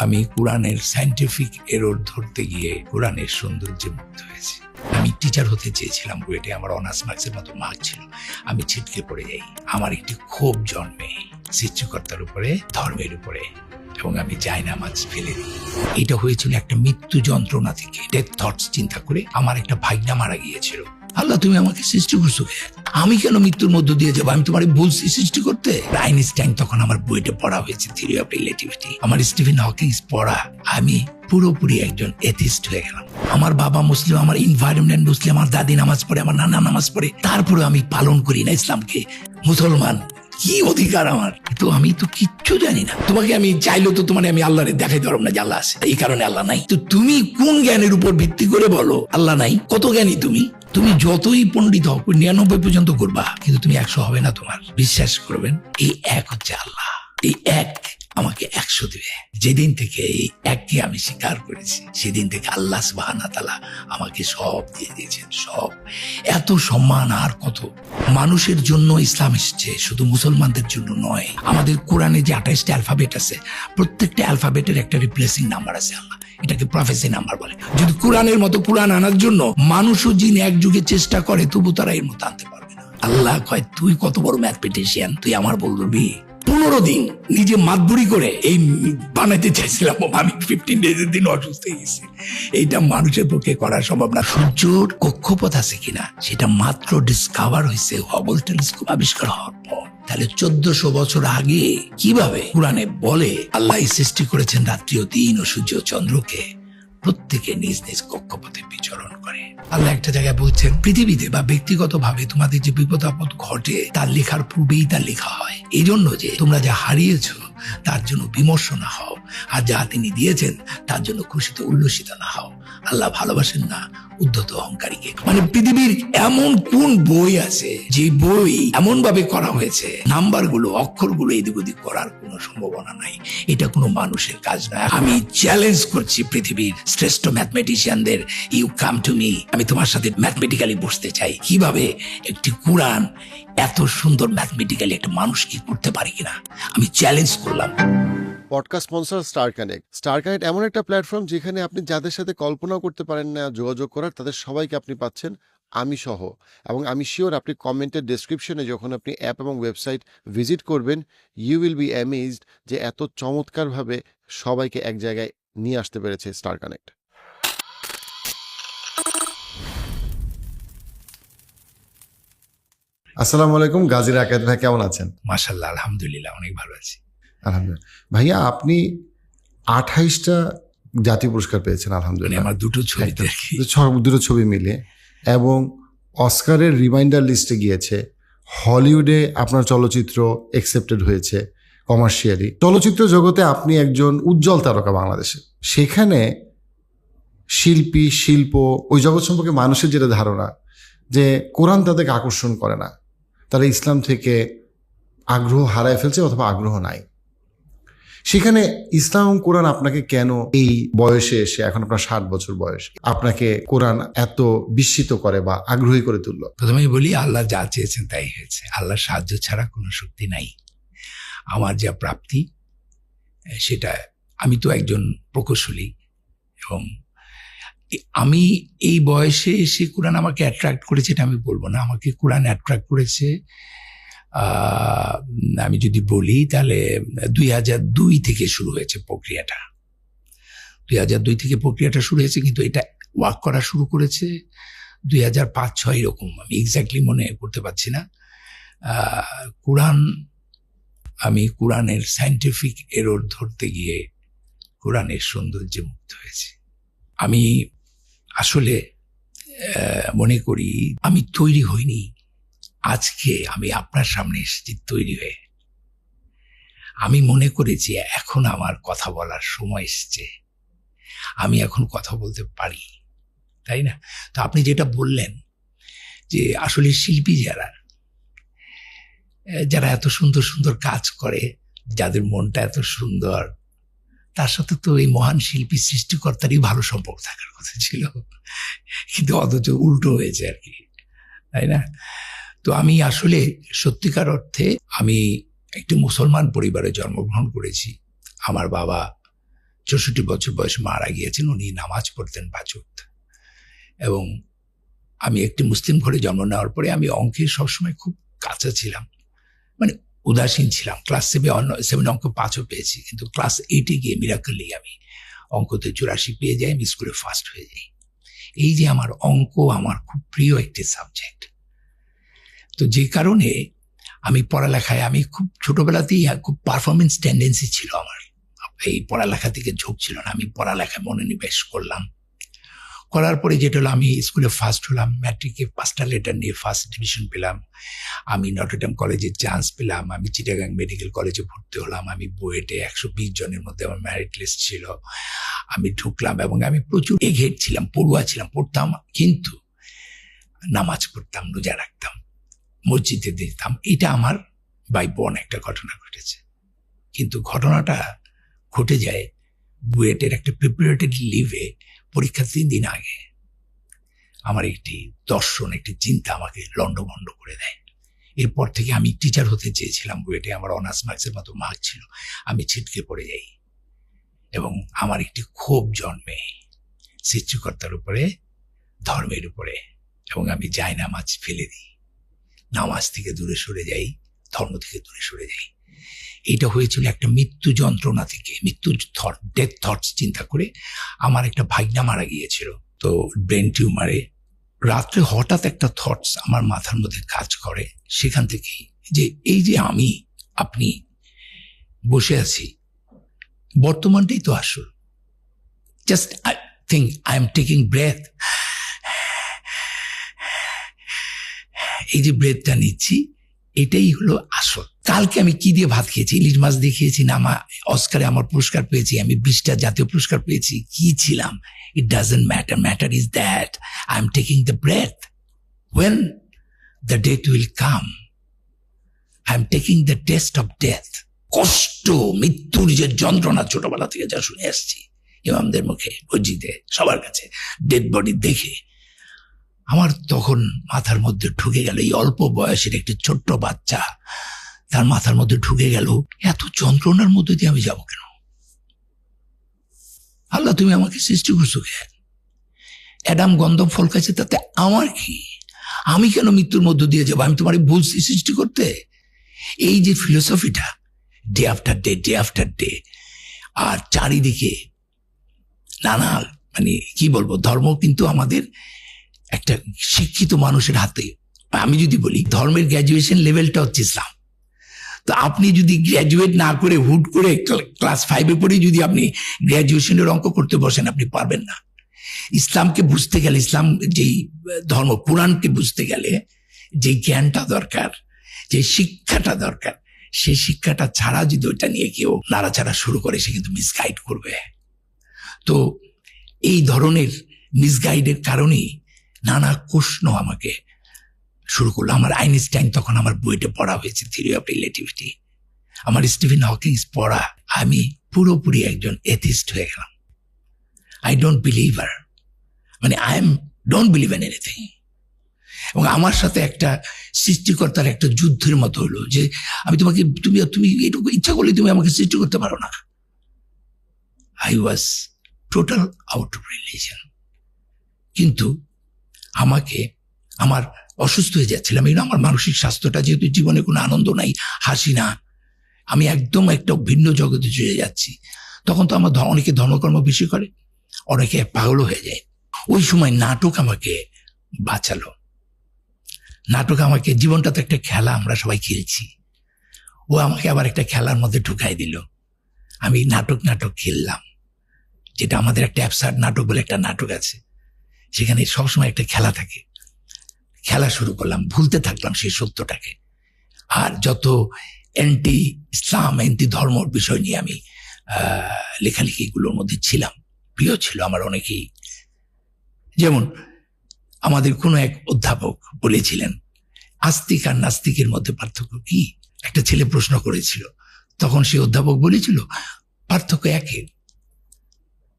আমি কোরআনের scientific error ধরতে গিয়ে কোরআনের সৌন্দর্যে মুগ্ধ হয়েছি। আমি টিচার হতে চেয়েছিলাম, বুয়েটে আমার অনার্স মার্কসের মতো মার্ক ছিল। আমি ছিটকে পড়ে যাই, আমার একটি ক্ষোভ জন্মে সৃষ্টিকর্তার উপরে, ধর্মের উপরে, এবং আমি জায়নামাজ ফেলে দিই। এটা হয়েছিল একটা মৃত্যু যন্ত্রণা থেকে, ডেথ থটস চিন্তা করে। আমার একটা ভাইনা মারা গিয়েছিল। আল্লাহ, তুমি আমাকে সৃষ্টি করছো, আমি কেন মৃত্যুর মধ্য দিয়ে যাবো? আমি তোমার বলছি সৃষ্টি করতে। আইনস্টাইন তখন আমার বইটা পড়া হয়েছে, থিওরি অফ রিলেটিভিটি, আমার স্টিফেন হকিংস পড়া। আমি পুরোপুরি একজন এথিস্ট হয়ে গেলাম। আমার বাবা মুসলিম, আমার এনভায়রনমেন্ট মুসলিম, আমার দাদি নামাজ পড়ে, আমার নানা নামাজ পড়ে, তারপরে আমি পালন করি না ইসলামকে। মুসলমান, কি অধিকার আমার? তো আমি তো কিচ্ছু জানি না। তোমাকে আমি চাইলেও তো তোমার আমি আল্লাহরে দেখাইতে পারবো না যে আল্লাহ আছে, এই কারণে আল্লাহ নাই। তো তুমি কোন জ্ঞানের উপর ভিত্তি করে বলো আল্লাহ নাই? কত জ্ঞানী তুমি? তুমি যতই পণ্ডিত হও, 99 পর্যন্ত করবা, কিন্তু তুমি 100 হবে না। তোমার বিশ্বাস করবেন, এই এক হচ্ছে আল্লাহ। এই এক আমাকে 100 দিবে। যেদিন থেকে এই এককে আমি স্বীকার করেছি, সেদিন থেকে আল্লাহ সুবহানাহু ওয়া তাআলা আমাকে সব দিয়ে দিয়েছেন, সব। এত সম্মান আর কত! মানুষের জন্য ইসলাম এসেছে, শুধু মুসলমানদের জন্য নয়। আমাদের কোরআনে যে 28টা অ্যালফাবেট আছে, প্রত্যেকটা অ্যালফাবেটের একটা রিপ্লেসিং নাম্বার আছে। আল্লাহ এটাকে প্রফেসি নাম্বার বলে। যদি কোরআনের মতো কোরআন আনার জন্য মানুষ ও জিন এক যুগে চেষ্টা করে, তবু তারা এর মতো আনতে পারবে না। আল্লাহ কয়, তুই কত বড় ম্যাথমেটিশিয়ান, তুই আমার বলবি? 15 দিন নিজে মাতবুরি করে এই বানাইতে চাইছিলাম, আমি 15 ডেজের দিন অসুস্থ হয়ে গেছি। এইটা মানুষের পক্ষে করা সম্ভব না। সূর্যর কক্ষপথ আছে কিনা সেটা মাত্র ডিসকভার হয়েছে হাবল টেলিস্কোপ আবিষ্কার হওয়ার পর। তাহলে 1400 বছর আগে কিভাবে কোরআনে বলে আল্লাহ সৃষ্টি করেছেন রাত্রি ও দিন ও সূর্য ও চন্দ্রকে, প্রত্যেকে নিজ নিজ কক্ষপথে বিচরণ করে। আল্লাহ একটা জায়গায় বলছেন, পৃথিবীতে বা ব্যক্তিগতভাবে তোমাদের যে বিপদ আপদ ঘটে, তার লেখার পূর্বেই তার লেখা হয়, এই জন্য যে তোমরা যা হারিয়েছ তার জন্য বিমর্ষ না হও, আর যা তিনি দিয়েছেন তার জন্য খুশিতে উল্লসিত না হও। আল্লাহ ভালোবাসেন না উদ্ধত অহংকারীকে। মানে পৃথিবীর এমন কোন বই আছে যে বই এমন ভাবে করা হয়েছে, নাম্বারগুলো, অক্ষরগুলো এদিক ওদিক করার কোনো সম্ভাবনা নাই। এটা কোনো মানুষের কাজ নয়। আমি চ্যালেঞ্জ করছি পৃথিবীর শ্রেষ্ঠ ম্যাথমেটিশিয়ানদের, ইউ কাম টু মি। আমি তোমার সাথে ম্যাথমেটিক্যালি বসতে চাই। কিভাবে একটি কোরআন এত সুন্দর ম্যাথমেটিক্যালি একটা মানুষ কি করতে পারে কিনা, আমি চ্যালেঞ্জ করলাম। Podcast sponsor star connect. Star connect এমন একটা প্ল্যাটফর্ম যেখানে আপনি যাদের সাথে কল্পনাও করতে পারেন না যোগাযোগ করার, তাদের সবাইকে আপনি পাচ্ছেন, আমি সহ। এবং আমি শিওর আপনি কমেন্টের ডেসক্রিপশনে যখন আপনি অ্যাপ এবং ওয়েবসাইট ভিজিট করবেন, ইউ উইল বি অ্যামেজড যে এত চমৎকারভাবে সবাইকে এক জায়গায় নিয়ে আসতে পেরেছে স্টার কানেক্ট। আসসালামু আলাইকুম, গাজী রাকাত ভাই, কেমন আছেন? মাশাআল্লাহ, আলহামদুলিল্লাহ, অনেক ভালো আছি। আলহামদুলিল্লাহ। ভাইয়া, আপনি 28টা জাতীয় পুরস্কার পেয়েছেন, আলহামদুলিল্লাহ। আমার দুটো ছবিতে দুটো ছবি মিলিয়ে, এবং অস্কারের রিমাইন্ডার লিস্টে গিয়েছে। হলিউডে আপনার চলচ্চিত্র অ্যাকসেপ্টেড হয়েছে কমার্শিয়ালি। চলচ্চিত্র জগতে আপনি একজন উজ্জ্বল তারকা বাংলাদেশে। সেখানে শিল্পী, শিল্প, ওই জগৎ সম্পর্কে মানুষের যেটা ধারণা যে কোরআন তাদেরকে আকর্ষণ করে না, তারা ইসলাম থেকে আগ্রহ হারায় ফেলছে অথবা আগ্রহ নাই। সেখানে ইসলাম এবং কোরআন আপনাকে কেন এই বয়সে এসে, এখন আপনার 60 বছর বয়স, আপনাকে কোরআন এত বিস্মিত করে বা আগ্রহী করে তুললো? প্রথমেই বলি, আল্লাহ যা চেয়েছেন তাই হয়েছে। আল্লাহর সাহায্য ছাড়া কোনো শক্তি নাই। আমার যা প্রাপ্তি সেটা, আমি তো একজন প্রকৌশলী, এবং আমি এই বয়সে এসে কোরআন আমাকে অ্যাট্রাক্ট করেছে এটা আমি বলবো না। আমাকে কোরআন অ্যাট্রাক্ট করেছে, আমি যদি বলি তাহলে 2002 থেকে শুরু হয়েছে প্রক্রিয়াটা। 2002 থেকে প্রক্রিয়াটা শুরু হয়েছে, কিন্তু এটা ওয়ার্ক করা শুরু করেছে 2005-06 এরকম, আমি এক্স্যাক্টলি মনে করতে পারছি না। আমি কোরআনের সায়েন্টিফিক এরর ধরতে গিয়ে কোরআনের সৌন্দর্যে মুগ্ধ হয়েছি। আমি আসলে মনে করি আমি তৈরি হইনি, আজকে আমি আপনার সামনে এসেছি তৈরি হয়ে। আমি মনে করেছি এখন আমার কথা বলার সময় এসেছে, আমি এখন কথা বলতে পারি, তাই না? তো আপনি যেটা বললেন যে আসলে শিল্পী যারা এত সুন্দর সুন্দর কাজ করে, যাদের মনটা এত সুন্দর, তার সাথে তো এই মহান শিল্পী সৃষ্টিকর্তারই ভালো সম্পর্ক থাকার কথা ছিল, কিন্তু অথচ উল্টো হয়েছে আর কি, তাই না? তো আমি আসলে সত্যিকার অর্থে আমি একটি মুসলমান পরিবারে জন্মগ্রহণ করেছি। আমার বাবা 64 বছর বয়সে মারা গিয়েছেন। উনি নামাজ পড়তেন 5 ওয়াক্ত। এবং আমি একটি মুসলিম ঘরে জন্ম নেওয়ার পরে আমি অঙ্কে সবসময় খুব কাঁচা ছিলাম, মানে উদাসীন ছিলাম। ক্লাস 7 অঙ্ক 5ও পেয়েছি, কিন্তু ক্লাস 8-এ গিয়ে মিরাকলি আমি অঙ্কতে 84 পেয়ে যাই, আমি স্কুলে ফার্স্ট হয়ে যাই। এই যে আমার অঙ্ক আমার খুব প্রিয় একটি সাবজেক্ট। তো যে কারণে আমি পড়ালেখায় আমি খুব ছোটবেলাতেই খুব পারফরমেন্স টেন্ডেন্সি ছিল আমার, এই পড়ালেখা থেকে ঝোঁক ছিল না। আমি পড়ালেখায় মনোনিবেশ করলাম, করার পরে যেটা হলো আমি স্কুলে ফার্স্ট হলাম, ম্যাট্রিকে 5টা লেটার নিয়ে ফার্স্ট ডিভিশন পেলাম, আমি নটরডেম কলেজে চান্স পেলাম, আমি চিটাগাং মেডিকেল কলেজে ভর্তি হলাম, আমি বুয়েটে 120 জনের মধ্যে আমার মেরিট লিস্ট ছিল, আমি ঢুকলাম এবং আমি প্রচুর এঘেট ছিলাম, পড়ুয়া ছিলাম, পড়তাম কিন্তু নামাজ পড়তাম, রোজা রাখতাম, মসজিদে দিতাম। এটা আমার বাই বর্ন একটা ঘটনা ঘটেছে। কিন্তু ঘটনাটা ঘটে যায় বুয়েটের একটা প্রিপারেটরি লিভে পরীক্ষা 3 দিন আগে। আমার একটি দর্শন, একটি চিন্তা আমাকে লন্ডভন্ড করে দেয়। এরপর থেকে আমি টিচার হতে চেয়েছিলাম বুয়েটে, আমার অনার্স মার্কসের মতো মার্ক ছিল, আমি ছিটকে পড়ে যাই এবং আমার একটি ক্ষোভ জন্মে সৃষ্টিকর্তার উপরে, ধর্মের উপরে, এবং আমি যাই নামাজ ফেলে দিই, নামাজ থেকে দূরে সরে যাই, ধর্ম থেকে দূরে সরে যাই। এটা হয়েছিল একটা মৃত্যু যন্ত্রণা থেকে, মৃত্যুর থট, ডেথ থটস চিন্তা করে। আমার একটা ভাইনা মারা গিয়েছিল, তো ব্রেন টিউমারে। রাত্রে হঠাৎ একটা থটস আমার মাথার মধ্যে কাজ করে, সেখান থেকেই যে এই যে আমি আপনি বসে আছি, বর্তমানটাই তো আসল। Just I think I am taking breath, এই যে ব্রেথটা নিচ্ছি এটাই হলো আসল। কালকে আমি কি দিয়ে ভাত খেয়েছি? ইলিশ মাছ দিয়ে খেয়েছি না অস্কারে আমার পুরস্কার পেয়েছি, আমি 20টা জাতীয় পুরস্কার পেয়েছি, কি ছিলাম? It doesn't matter. Matter is that I'm taking the breath. When the death will come, I'm taking the test of death. কষ্ট, মৃত্যুর যে যন্ত্রণা ছোটবেলা থেকে যা শুনে আসছি ইমামদের মুখে, মসজিদে, সবার কাছে, ডেড বডি দেখে আমার তখন মাথার মধ্যে ঢুকে গেল, এই অল্প বয়সের একটি ছোট্ট বাচ্চা, তার মাথার মধ্যে ঢুকে গেল এত যন্ত্রণার মধ্যে দিয়ে আমি যাব কেন? আল্লাহ তুমি আমাকে সৃষ্টি করছো কেন? অ্যাডাম গন্ধম ফল খাইছে, তাতে আমার কি? আমি কেন মৃত্যুর মধ্য দিয়ে যাবো? আমি তোমার বলছি সৃষ্টি করতে। এই যে ফিলোসফিটা day after day, day after day, আর চারিদিকে নানা, মানে কি বলবো, ধর্ম কিন্তু আমাদের একটা শিক্ষিত মানুষের হাতে। আমি যদি বলি ধর্মের গ্র্যাজুয়েশন লেভেলটা হচ্ছে ইসলাম। তো আপনি যদি গ্র্যাজুয়েট না করে হুট করে ক্লাস 5-এ পড়ে যদি আপনি গ্র্যাজুয়েশনের অঙ্ক করতে বসেন, আপনি পারবেন না। ইসলামকে বুঝতে গেলে, ইসলাম যেই ধর্ম, কোরআনকে বুঝতে গেলে যে জ্ঞানটা দরকার, যে শিক্ষাটা দরকার, সেই শিক্ষাটা ছাড়া যদি ওইটা নিয়ে কেউ নাড়াচাড়া শুরু করে, সে কিন্তু মিসগাইড করবে। তো এই ধরনের মিসগাইডের কারণেই নানা প্রশ্ন আমাকে শুরু করলো। আমার আইনস্টাইন তখন আমার বইটা পড়া হয়েছে, থিওরি অফ রিলেটিভিটি, আমার স্টিফেন হকিংস পড়া। আমি পুরোপুরি একজন এথিস্ট হয়ে গেলাম। আই ডোন্ট বিলিভার, মানে I am don't believe in anything. এবং আমার সাথে একটা সৃষ্টিকর্তার একটা যুদ্ধের মতো হলো যে আমি তোমাকে, তুমি এটুকু ইচ্ছা করলে তুমি আমাকে সৃষ্টি করতে পারো না। I was total out of religion. কিন্তু আমাকে, আমার অসুস্থ হয়ে যাচ্ছিলাম, এই আমার মানসিক স্বাস্থ্যটা, যেহেতু জীবনে কোনো আনন্দ নাই, হাসি না, আমি একদম একটা ভিন্ন জগতে চলে যাচ্ছি। তখন তো আমার অনেকে ধর্মকর্ম বেশি করে, অনেকে পাগল হয়ে যায়। ওই সময় নাটক আমাকে বাঁচালো। নাটক আমাকে, জীবনটা তো একটা খেলা, আমরা সবাই খেলছি, ও আমাকে আবার একটা খেলার মধ্যে ঢুকাই দিল। আমি নাটক খেললাম, যেটা আমাদের একটা অ্যাবসার্ড নাটক বলে একটা নাটক আছে, সেখানে সবসময় একটা খেলা থাকে। খেলা শুরু করলাম, ভুলতে থাকলাম সেই সত্যটাকে। আর যত অ্যান্টি ইসলাম, অ্যান্টি ধর্মর বিষয় নিয়ে আমি লেখালেখিগুলোর মধ্যে ছিলাম, প্রিয় ছিল আমার অনেকেই। যেমন আমাদের কোনো এক অধ্যাপক বলেছিলেন, আস্তিক আর নাস্তিকের মধ্যে পার্থক্য কি? একটা ছেলে প্রশ্ন করেছিল, তখন সেই অধ্যাপক বলেছিল পার্থক্য একই।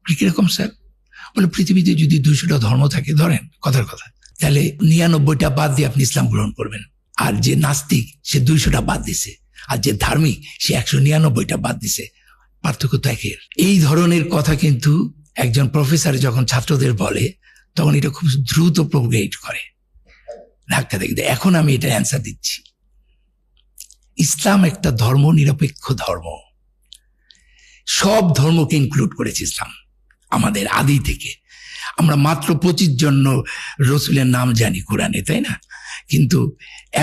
কিরকম স্যার? বলে পৃথিবীতে যদি 200টা ধর্ম থাকে, ধরেন কথার কথা, তাহলে 99টা বাদ দিয়ে আপনি ইসলাম গ্রহণ করবেন। আর যে নাস্তিক সে 200টা বাদ দিছে, আর যে ধার্মিক সে 199টা বাদ দিছে। পার্থক্য তো একের। এই ধরনের কথা কিন্তু একজন প্রফেসর যখন ছাত্রদের বলে তখন এটা খুব দ্রুত প্রোগ্রেট করে, ধাক্কা দেখতে। এখন আমি এটা অ্যান্সার দিচ্ছি। ইসলাম একটা ধর্ম নিরপেক্ষ ধর্ম, সব ধর্মকে ইনক্লুড করেছে ইসলাম। আমাদের আদি থেকে আমরা মাত্র 25 জন রসুলের নাম জানি কোরআনে, তাই না? কিন্তু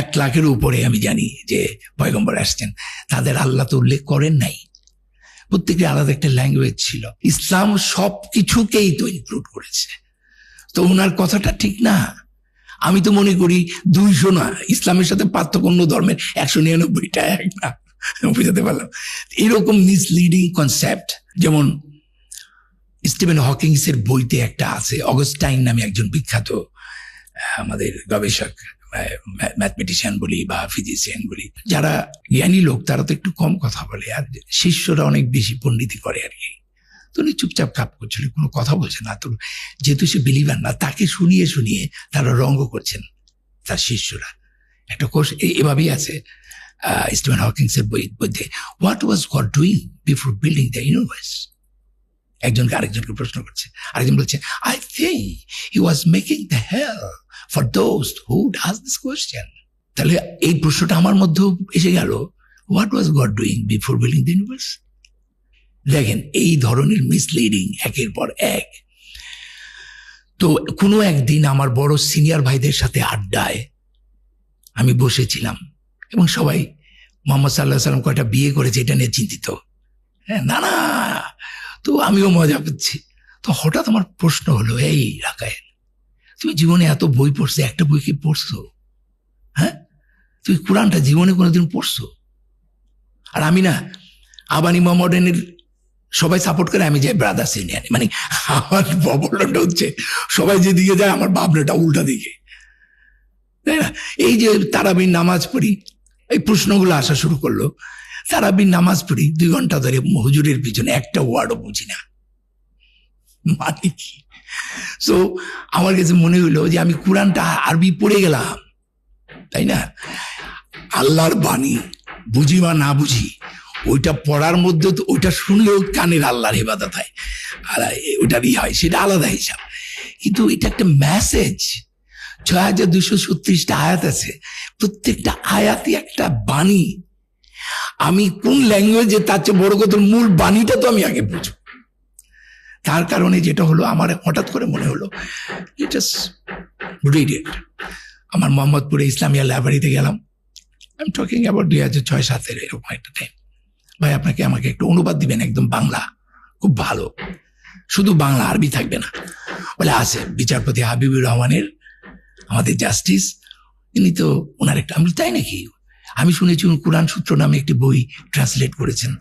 1 লাখের উপরে আমি জানি যে পয়গম্বর আসছেন, তাদের আল্লাহ তো উল্লেখ করেন নাই। প্রত্যেকের আলাদা একটা ল্যাঙ্গুয়েজ ছিল। ইসলাম সব কিছুকেই তো ইনক্লুড করেছে। তো ওনার কথাটা ঠিক না। আমি তো মনে করি 200 না, ইসলামের সাথে পার্থক্য অন্য ধর্মের 199টা এক না। বুঝাতে পারলাম? এরকম মিসলিডিং কনসেপ্ট, যেমন স্টিভেন হকিংস এর বইতে একটা আছে, অগস্টাইন নামে একজন বিখ্যাত আমাদের গবেষক, ম্যাথমেটিশিয়ান বলি বা ফিজিশিয়ান বলি, যারা জ্ঞানী লোক তারা তো একটু কম কথা বলে, আর শিষ্যরা অনেক বেশি পণ্ডিতি করে আর কি। তো উনি চুপচাপ কাপ করছিল, কোনো কথা বলছে না। তো যেহেতু সে বিলিভার না, তাকে শুনিয়ে শুনিয়ে তারা রঙ্গ করছেন তার শিষ্যরা। একটা কোর্স এভাবেই আছে স্টিভেন হকিংস এর বইতে, what was God doing before building the universe. একজনকে আরেকজনকে প্রশ্ন করছে, আরেকজন বলছে, I think he was making the hell for those who ask this question. তাহলে এই প্রশ্নটা আমার মধ্যেও এসে গেল, what was God doing before building the universe. দেখেন এই ধরনের মিসলিডিং একের পর এক। তো কোনো একদিন আমার বড় সিনিয়র ভাইদের সাথে আড্ডায় আমি বসেছিলাম এবং সবাই মোহাম্মদ সাল্লাহ সাল্লাম কয়টা বিয়ে করেছে এটা নিয়ে চিন্তিত। হ্যাঁ, না না, তো আমিও মজা করছি। তো হঠাৎ আমার প্রশ্ন হলো, এই রাকায়েল, তুমি জীবনে এত বই পড়ছো, একটা বই কি পড়ছো? হ্যাঁ, তুমি কোরআনটা জীবনে কোনোদিন পড়ছো? আর আমি না আবানি মোহাম্মদের সবাই সাপোর্ট করে, আমি যাই ব্রাদার্স ইউনিয়নে। মানে আমার প্রবলেমটা হচ্ছে সবাই যেদিকে যায় আমার ভাবনাটা উল্টা দিকে, তাই না? এই যে তারাবির নামাজ পড়ি, এই প্রশ্নগুলো আসা শুরু করলো। তারাবির নামাজ পড়ি 2 ঘন্টা ধরে, হুজুরের পিছনে একটা ওয়ার্ডও বুঝি না মানে কি। সো আমার কাছে মনে হলো যে আমি কোরআনটা আরবি পড়ে গেলাম, তাই না? আল্লাহর বাণী বুঝি বা না বুঝি, ওইটা পড়ার মধ্যে তো ওইটা শুনলেও কানের আল্লাহর ইবাদত হয়, আর ওইটারই হয়, সেটা আলাদা হিসাব। কিন্তু এটা একটা মেসেজ। 6236টা আয়াত আছে, প্রত্যেকটা আয়াতই একটা বাণী। আমি কোন ল্যাঙ্গুয়েজে, তার চেয়ে বড় কথা মূল বাণীটা তো আমি আগে বুঝব। তার কারণে যেটা হলো, আমার হঠাৎ করে মনে হলো ইট ইজ রিডিড। আমার মোহাম্মদপুরে ইসলামিয়া লাইব্রেরিতে গেলাম, আই এম টকিং অ্যাবাউট 2006-07 এরকম একটা টাইম। ভাই, আপনাকে আমাকে একটু অনুবাদ দিবেন, একদম বাংলা, খুব ভালো, শুধু বাংলা, আরবি থাকবে না। বলে আছে বিচারপতি হাবিবুর রহমানের, আমাদের জাস্টিস, ইনি তো ওনার একটা। আমি তাই নাকি? আমি শুনেছি উনি কোরআন সূত্র নামে একটি বই ট্রান্সলেট করেছেন।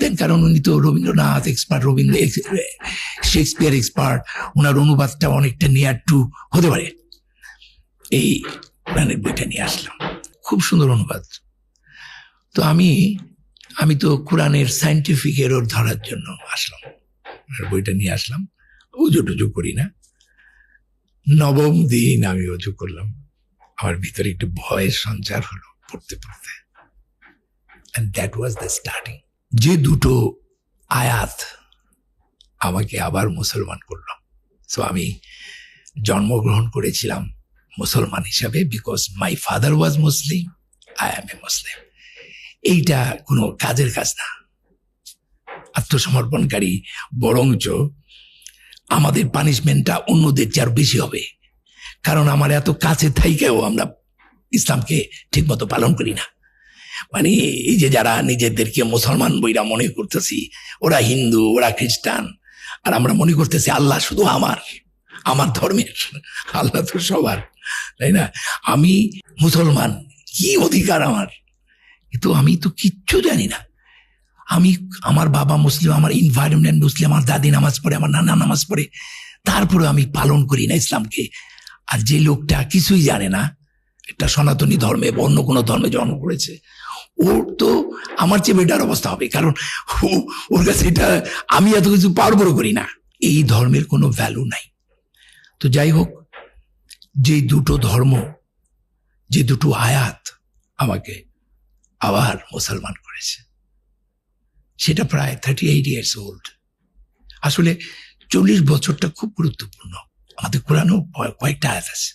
দেন কারণ উনি তো রবীন্দ্রনাথ এক্সপার্ট, শেক্সপিয়ার এক্সপার্ট, ওনার অনুবাদটা অনেকটা নিয়ার টু হতে পারে। এই কোরআনের বইটা নিয়ে আসলাম, খুব সুন্দর অনুবাদ। তো আমি তো কোরআনের সায়েন্টিফিক এরর ধরার জন্য আসলাম, বইটা নিয়ে আসলাম। উজু টুজু করি না, 9ম দিন আমি উজু করলাম, আমার ভিতরে একটু ভয়ের সঞ্চার হলো পড়তে পড়তে। And that was the starting. যে 2টো আয়াত আমাকে আবার মুসলমান করলো। সো আমি জন্মগ্রহণ করেছিলাম মুসলমান হিসাবে, because my father was Muslim, I am a Muslim. এইটা কোনো কাজের কাজ না, আত্মসমর্পণকারী। বরঞ্চ আমাদের পানিশমেন্টটা অন্যদের চেয়ে আরো বেশি হবে, কারণ আমার এত কাছে থাইকেও আমরা ইসলামকে ঠিক মতো পালন করি না। মানে এই যে যারা নিজেদেরকে মুসলমান বইরা মনে করতেছি, ওরা হিন্দু, ওরা খ্রিস্টান, আর আমরা মনে করতেছি আল্লাহ শুধু আমার ধর্মের, আল্লাহ তো সবার, তাই না? আমি মুসলমান, কি অধিকার আমার? কিন্তু আমি তো কিচ্ছু জানি না। আমার বাবা মুসলিম, আমার এনভায়রনমেন্ট মুসলিম, আমার দাদি নামাজ পড়ে, আমার নানা নামাজ পড়ে, তারপরে আমি পালন করি না ইসলামকে। আর যে লোকটা কিছুই জানে না, একটা সনাতনী ধর্মে বা অন্য কোনো ধর্মে জন্ম করেছে, ওর তো আমার চেয়ে বেটার অবস্থা হবে, কারণ ওর কাছে এটা, আমি এত কিছু পার করি না। এই ধর্মের কোনো ভ্যালু নাই। তো যাই হোক, যে 2টো ধর্ম, যে 2টো আয়াত আমাকে আবার মুসলমান করেছে, সেটা প্রায় 38 ইয়ার্স ওল্ড। আসলে 40 বছরটা খুব গুরুত্বপূর্ণ। আমাদের কোরআনেও কয়েকটা আয়াত আছে,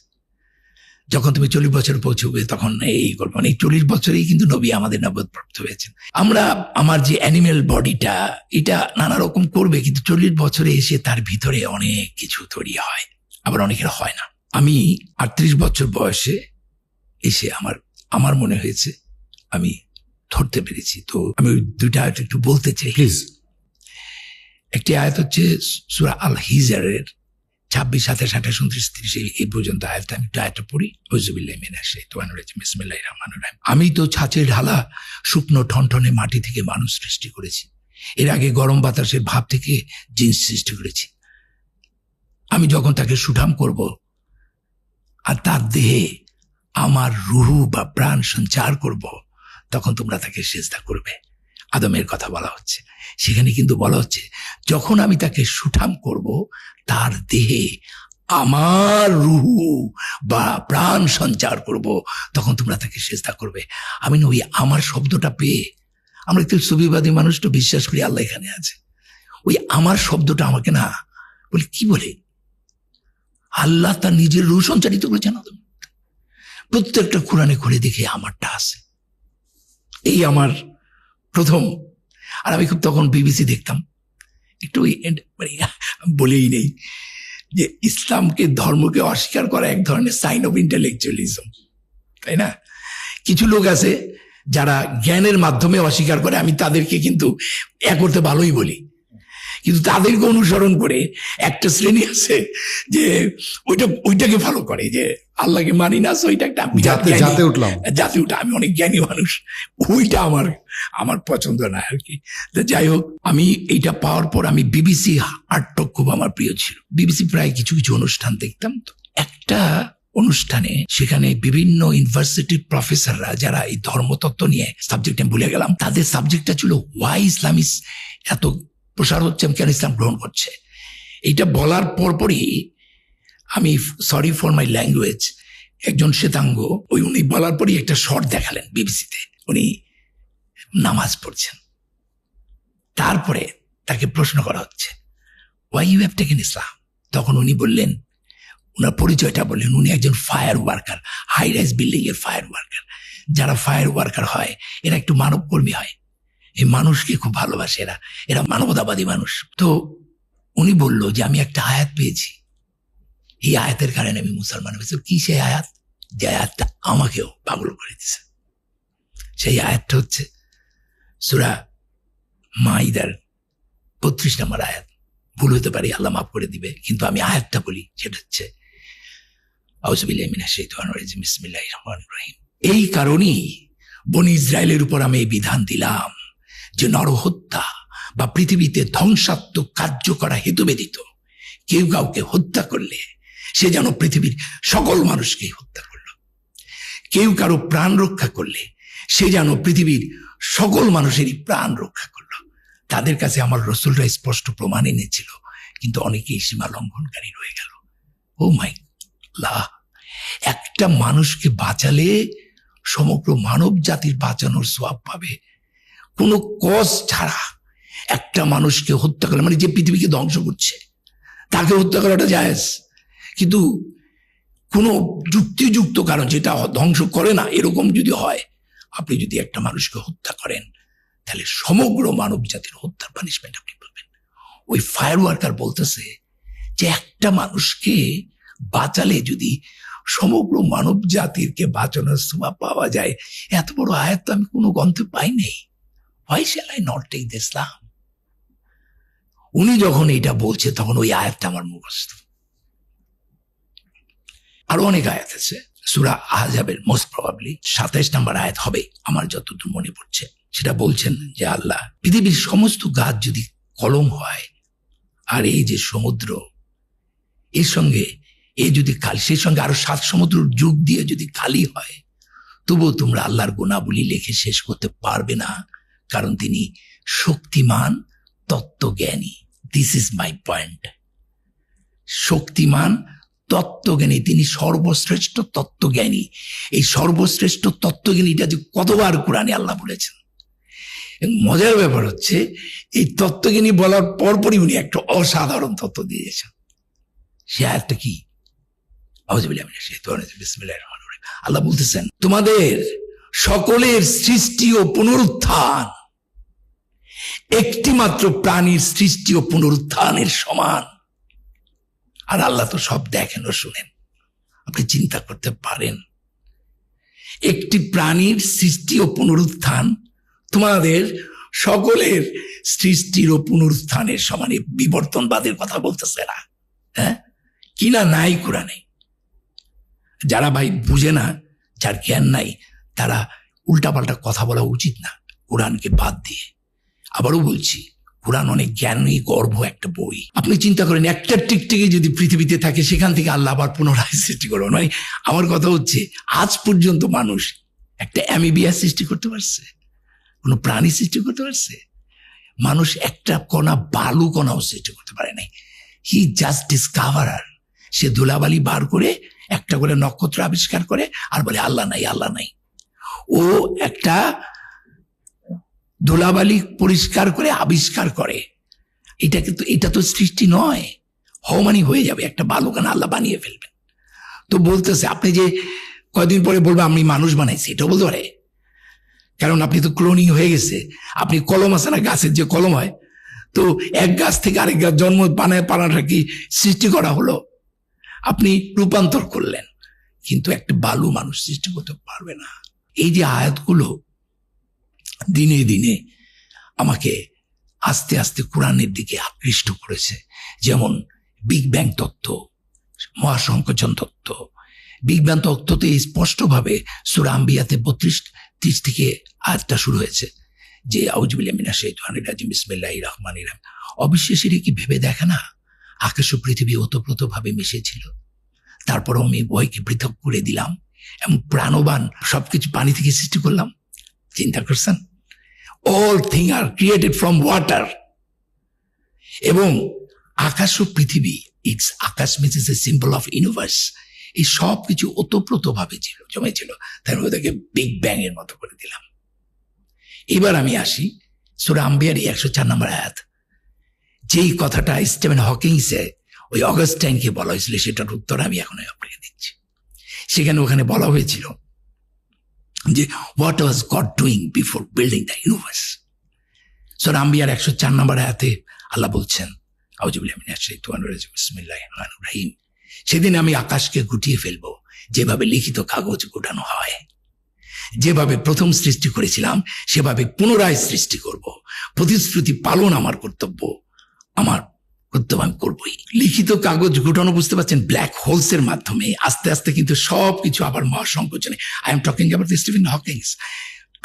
যখন তুমি 40 বছর পৌঁছবে তখন এই করবে, মানে এই 40 বছরেই কিন্তু নবী আমাদের নবুয়ত প্রাপ্ত হয়েছেন। আমার যে অ্যানিমেল বডিটা এটা নানা রকম করবে, কিন্তু 40 বছরে এসে তার ভিতরে অনেক কিছু তৈরি হয়, আবার অনেকের হয় না। আমি 38 বছর বয়সে এসে আমার মনে হয়েছে আমি ধরতে পেরেছি। তো আমি ওই দুইটা আয়াত একটু বলতে চাই প্লিজ। একটি আয়াত হচ্ছে সূরা আল হিজরের 26, 27, 28, 29, 30 এই পর্যন্ত আয়াত। আমি একটু আয়াতটা পড়ি। আউযুবিল্লাহি মিনাশ শাইতানির রাজিম। বিসমিল্লাহির রহমানির রহিম। আমি তো ছাঁচে ঢালা শুকনো ঠনঠনে মাটি থেকে মানুষ সৃষ্টি করেছি, এর আগে গরম বাতাসের ভাব থেকে জিন্স সৃষ্টি করেছি। আমি যখন তাকে সুঠাম করব আর তার দেহে আমার রুহু বা প্রাণ সঞ্চার করব, তখন তোমরা তাকে সিজদা করবে। আদমের কথা বলা হচ্ছে সেখানে, কিন্তু বলা হচ্ছে যখন আমি তাকে সুঠাম করব তার দেহে আমার রুহু বা প্রাণ সঞ্চার করব, তখন তোমরা তাকে সিজদা করবে। আমি না ওই আমার শব্দটা পেয়ে, আমরা একটু সুবিবাদী মানুষ তো বিশ্বাস করি আল্লাহ এখানে আছে, ওই আমার শব্দটা আমাকে না বলে কি বলে আল্লাহ তার নিজের রুহ সঞ্চারিত করেছেন। প্রত্যেকটা কোরআনে খুলে দেখে আমারটা আছে, এই আমার প্রথম। আর আমি খুব তখন বিবিসি দেখতাম, একটু মানে বলেই নেই যে ইসলামকে ধর্মকে অস্বীকার করা এক ধরনের সাইন অফ ইন্টেলেকচুয়ালিজম, তাই না? কিছু লোক আছে যারা জ্ঞানের মাধ্যমে অস্বীকার করে, আমি তাদেরকে কিন্তু করতে ভালোই বলি, কিন্তু তাদেরকে অনুসরণ করে একটা শ্রেণী আছে যে ওইটাকে ফলো করে, যে আল্লাহকে মানি না, ওইটা একটা জাতে উঠলাম, জাতি উঠা, আমি অনেক জ্ঞানী মানুষ, ওইটা আমার পছন্দ না আর কি। তো যাই হোক, আমি এইটা পাওয়ার পর আমি বিবিসি আর্টক খুব আমার প্রিয় ছিল। বিবিসি প্রায় কিছু কিছু অনুষ্ঠান দেখতাম। তো একটা অনুষ্ঠানে সেখানে বিভিন্ন ইউনিভার্সিটির প্রফেসররা যারা এই ধর্মতত্ত্ব নিয়ে, সাবজেক্ট আমি ভুলে গেলাম, তাদের সাবজেক্টটা ছিল ওয়াই ইসলাম ইস এত প্রসার হচ্ছে, কেন ইসলাম গ্রহণ করছে। এইটা বলার পরপরই আমি, সরি ফর মাই ল্যাঙ্গুয়েজ, একজন শ্বেতাঙ্গ উনি বলার পরই একটা শর্ট দেখালেন বিবিসিতে, উনি নামাজ পড়ছেন। তারপরে তাকে প্রশ্ন করা হচ্ছে why you have taken Islam. তখন উনি বললেন, ওনার পরিচয়টা বললেন, উনি একজন fire worker, high rise building এর ফায়ার ওয়ার্কার। যারা ফায়ার ওয়ার্কার হয় এরা একটু মানব কর্মী হয়, এই মানুষকে খুব ভালোবাসে, এরা মানবতাবাদী মানুষ। তো উনি বলল যে আমি একটা আয়াত পেয়েছি, এই আয়াতের কারণে আমি মুসলমান হয়েছি। কি সেই আয়াত? যে আয়াতটা আমাকেও পাগল করে দিছে। সেই আয়াতটা হচ্ছে সূরা মাইদার 32 নম্বর আয়াত। ভুল হতে পারি, আল্লাহ মাফ করে দিবে, কিন্তু আমি আয়াতটা বলি, সেটা হচ্ছে আউযুবিল্লাহি মিনাশ শাইতানির রাজিম। বিসমিল্লাহির রহমানির রহিম। এই কারণেই বনি ইসরায়েলের উপর আমি এই বিধান দিলাম যে নরহত্যা বা পৃথিবীতে ধ্বংসাত্মক কার্য করা হেতু ব্যতীত কেউ কাউকে হত্যা করলে সে যেন পৃথিবীর সকল মানুষকেই হত্যা করল, কেউ কারো প্রাণ রক্ষা করলে সে যেন পৃথিবীর সকল মানুষেরই প্রাণ রক্ষা করল। তাদের কাছে আমার রাসূলরা স্পষ্ট প্রমাণ এনেছিল, কিন্তু অনেকেই সীমা লঙ্ঘনকারী রয়ে গেল। ও মাই আল্লাহ, একটা মানুষকে বাঁচালে সমগ্র মানব জাতির বাঁচানোর সওয়াব পাবে। কোনো কজ ছাড়া একটা মানুষকে হত্যা করে, মানে যে পৃথিবীকে ধ্বংস করছে তাকে হত্যা করাটা জায়েজ, কিন্তু কোনো যুক্তিযুক্ত কারণ যেটা ধ্বংস করে না, এরকম যদি হয়, আপনি যদি একটা মানুষকে হত্যা করেন তাহলে সমগ্র মানব জাতির হত্যার পানিশমেন্ট আপনি পাবেন। ওই ফায়ার ওয়ার্কার বলতেছে যে একটা মানুষকে বাঁচালে যদি সমগ্র মানব জাতিরকে বাঁচানোর সওয়াব পাওয়া যায়, এত বড় আয়াত তো আমি কোনো গ্রন্থে পাই নাই। Why shall I not take the Islam? উনি যখন এটা বলছে তখন ওই আয়াতটা আমার মুখস্থ। আরো অনেক আয়াত আছে, সূরা আহজাবের মোস্ট প্রবাবলি 27 নম্বর আয়াত হবে আমার যতদূর মনে পড়ছে। সেটা বলছেন যে আল্লাহ, পৃথিবীর সমস্ত গাছ যদি কলম হয় আর এই যে সমুদ্র এর সঙ্গে যদি খালি, সেই সঙ্গে আরো 7 সমুদ্র যুগ দিয়ে যদি খালি হয়, তবুও তোমরা আল্লাহর গুণাবলী লেখে শেষ করতে পারবে না, কারণ তিনি শক্তিমান তত্ত্বজ্ঞানী। This is my point. শক্তিমান তত্ত্বজ্ঞানী, তিনি সর্বশ্রেষ্ঠ তত্ত্বজ্ঞানী। এই সর্বশ্রেষ্ঠ তত্ত্বজ্ঞানীটা যে কতবার কোরআনে আল্লাহ বলেছেন, এবং মজার ব্যাপার হচ্ছে এই তত্ত্বজ্ঞানী বলার পরপরই উনি একটা অসাধারণ তত্ত্ব দিয়েছেন। সে আয়াতটা কি? আল্লাহ বলতেছেন, তোমাদের সকলের সৃষ্টি ও পুনরুত্থান একটি মাত্র প্রাণীর সৃষ্টি ও পুনরুত্থানের সমান। আর আল্লাহ তো সব দেখেন ও শুনেন। আপনি চিন্তা করতে পারেন, একটি প্রাণীর সৃষ্টি ও পুনরুত্থান তোমাদের সকলের সৃষ্টির ও পুনরুত্থানের সমানে বিবর্তনবাদের কথা বলতেছে না? হ্যাঁ, কিনা নাই কোরআনে। যারা ভাই বুঝে না, যার জ্ঞান নাই, তারা উল্টাপাল্টা কথা বলা উচিত না কোরআনকে বাদ দিয়ে। আবারও বলছি, কোরআন অনেক জ্ঞানী গর্ভ একটা বই। আপনি চিন্তা করেন, একটা টিকটিকি যদি পৃথিবীতে থাকে, সেখান থেকে আল্লাহ আবার পুনরায় সৃষ্টি করবেন। মানে আমার কথা হচ্ছে, আজ পর্যন্ত মানুষ একটা অ্যামিবিয়া সৃষ্টি করতে পারছে? কোনো প্রাণী সৃষ্টি করতে পারছে? মানুষ একটা কণা, বালু কণাও সৃষ্টি করতে পারে নাই। He just ডিসকভারার। সে ধুলাবালি বার করে একটা করে নক্ষত্র আবিষ্কার করে আর বলে আল্লাহ নাই, আল্লাহ নাই। ও একটা ধুলাবালি পরিষ্কার করে আবিষ্কার করে। এটা কিন্তু, এটা তো সৃষ্টি নয়। হওমানি হয়ে যাবে, একটা বালুকানা আল্লাহ বানিয়ে ফেলবেন। তো বলতেছে, আপনি যে কয়দিন পরে বলবে আমি মানুষ বানাইছি, এটাও বলতে পারে, কারণ আপনি তো ক্লোনিং হয়ে গেছে। আপনি কলম আছে না, গাছের যে কলম হয়, তো এক গাছ থেকে আরেক গাছ জন্ম পানাটা কি সৃষ্টি করা হলো? আপনি রূপান্তর করলেন, কিন্তু একটা বালু মানুষ সৃষ্টি করতে পারবে না। এই যে আয়াতগুলো দিনে দিনে আমাকে আস্তে আস্তে কোরআনের দিকে আকৃষ্ট করেছে। যেমন বিগ ব্যাং তত্ত্ব, মহাসংকোচন তত্ত্ব। বিগ ব্যাং তত্ত্বতে স্পষ্টভাবে সূরা আম্বিয়াতে 32-30 থেকে আয়াতটা শুরু হয়েছে যে আউযুবিল্লাহি মিনাশ শাইতানির রাজিম বিসমিল্লাহির রহমানির রহিম। অবিশ্বাসীরা কি ভেবে দেখে না আকাশ ও পৃথিবী ওতপ্রোতভাবে মিশেছিল? তারপরও আমি উভয়কে পৃথক করে দিলাম এবং প্রাণবান সবকিছু পানি থেকে সৃষ্টি করলাম। চিন্তা করছেন? All thing R created from water. এবং আকাশ ও পৃথিবী, it's Akash means is a symbol of universe. এই সব কিছু ওতপ্রোতভাবে ছিল, জমেছিল। তার মধ্যে বিগ ব্যাং এর মতো করে দিলাম। এবার আমি আসি সূরা আম্বিয়ার 104 নম্বর আয়াত। যেই কথাটা স্টিফেন হকিংসে ওই অগাস্টাইনকে বলা হয়েছিল, সেটার উত্তর আমি এখন আপনাকে দিচ্ছি। সেখানে ওখানে বলা হয়েছিল যে what was God doing before building the universe. সূরা আম্বিয়ার 104 নম্বর আয়াতে আল্লাহ বলছেন, আউযুবিল্লাহি মিনাশ শাইতানির রাজিম বিসমিল্লাহির রহমানির রহিম। সেদিন আমি আকাশকে গুটিয়ে ফেলবো যেভাবে লিখিত কাগজ গুটানো হয়। যেভাবে প্রথম সৃষ্টি করেছিলাম সেভাবে পুনরায় সৃষ্টি করব। প্রতিশ্রুতি পালন আমার কর্তব্য, আমার কর্তব্য আমি করবই। লিখিত কাগজ গুটানো, বুঝতে পারছেন, ব্ল্যাক হোলস এর মাধ্যমে আস্তে আস্তে কিন্তু সবকিছু আবার মহাসংকোচনে, I am talking about Stephen Hawking's,